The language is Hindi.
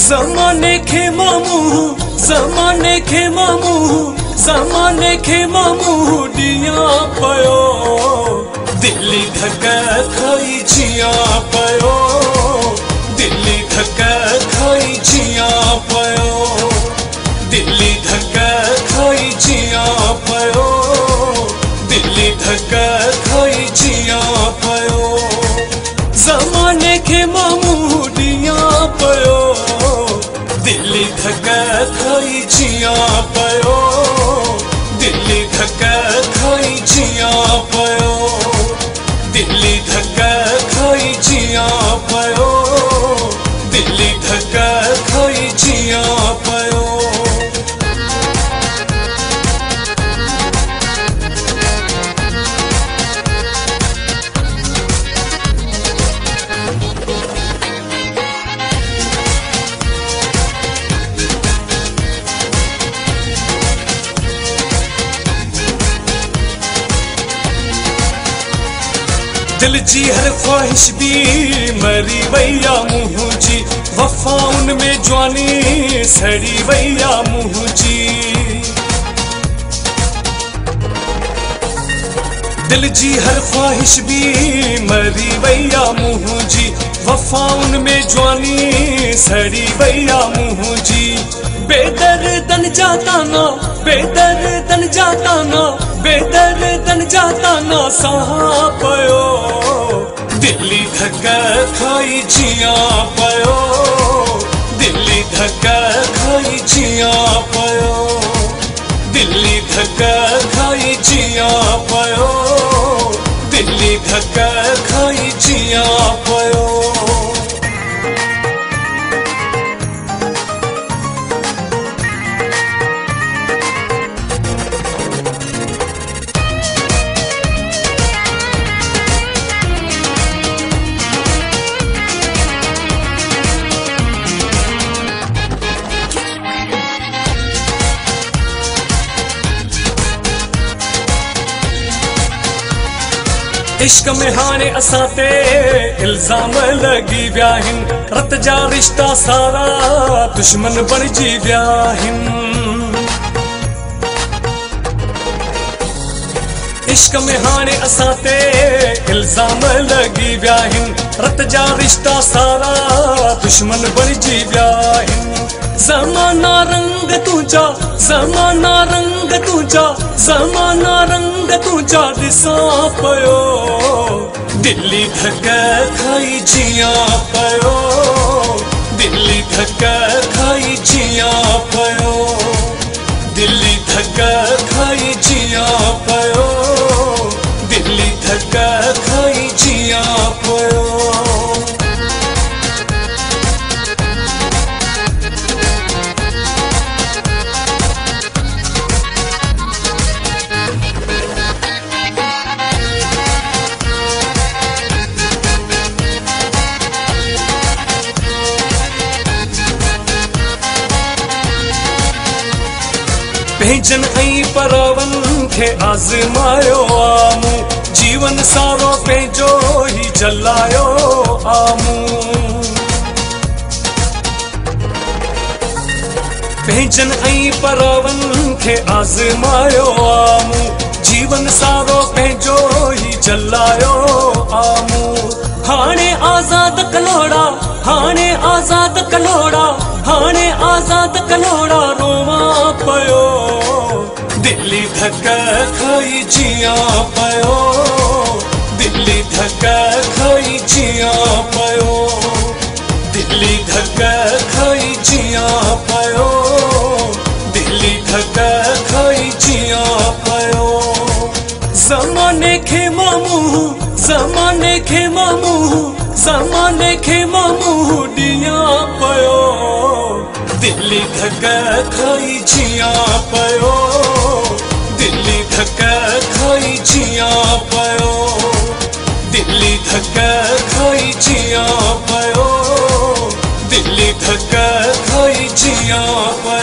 ज़माने खे मामू, ज़माने खे मामू, ज़माने खे मामू दिया पयो, दिल्ली धक्का खाई जिया पयो, दिल्ली धक्का खाई जिया पयो, दिल्ली धक्का खाई जिया पयो, दिल्ली धक्का खाई जिया पयो। ज़माने खे मामू दिया पयो, दिल्ली धक्का खाई जिया पयो, दिल्ली धक्का खाई जिया पयो, दिल्ली धक्का खाई जिया पयो, दिल्ली धक्का खाई जिया पयो। दिल जी हर ख्वाहिश भी मरी वैया मुँह जी, वफा उनमें जवानी सड़ी वैया मुँह जी। दिल जी हर ख्वाहिश भी मरी वैया मुँह जी, वफा उनमें जवानी सड़ी वैया मुँह जी। बेदर्दन जाता ना, बेदर्दन जाता ना, बेदर्दन जाता ना सहा पयो, दिल्ली धक्का खाई जिया पयो, दिल्ली धक्का खाई जिया पयो, दिल्ली धक्का खाई जिया पयो, दिल्ली धक्का खाई जिया पयो। इश्क में हाने असाते इल्जाम लगी व्याहिन, रत जा रिश्ता सारा दुश्मन बणजी व्याहिन। इश्क में हाने असाते इल्जाम लगी व्याहिन, रत जा रिश्ता सारा दुश्मन बणजी व्याहिन। ज़माना रंग तुझा, ज़माना रंग तुझा, ज़माना रंग तुझा दिसा पयो, दिल्ली धक्का खाई जिया पयो, दिल्ली धक्का खाई जिया पयो, दिल्ली धक्का खाई जिया पयो, दिल्ली धक्का खाई जिया पयो। भेजन ऐं परवन खे आज़मायो आमू, जीवन सारो पंहिंजो ही जलायो आमू। भेजन ऐं परवन खे आज़मायो आमू, जीवन सारो पंहिंजो ही जलायो आमू। हाणे आज़ाद कलोड़ा, हाणे आज़ाद कलोड़ा, हाणे आज़ाद कलोड़ा रोवा पयो, दिल्ली धक्का खाई जिया पयो, दिल्ली धक्का खाई जिया पयो, दिल्ली धक्का खाई जिया पयो, दिल्ली धक्का खाई जिया पयो। ज़माने खे मामू, ज़माने खे मामू, ज़माने खे मामू दिया पयो, दिल्ली धक्का खाई जिया पयो, दिल्ली धक्का खाई जिया पयो, दिल्ली धक्का खाई दुनिया पर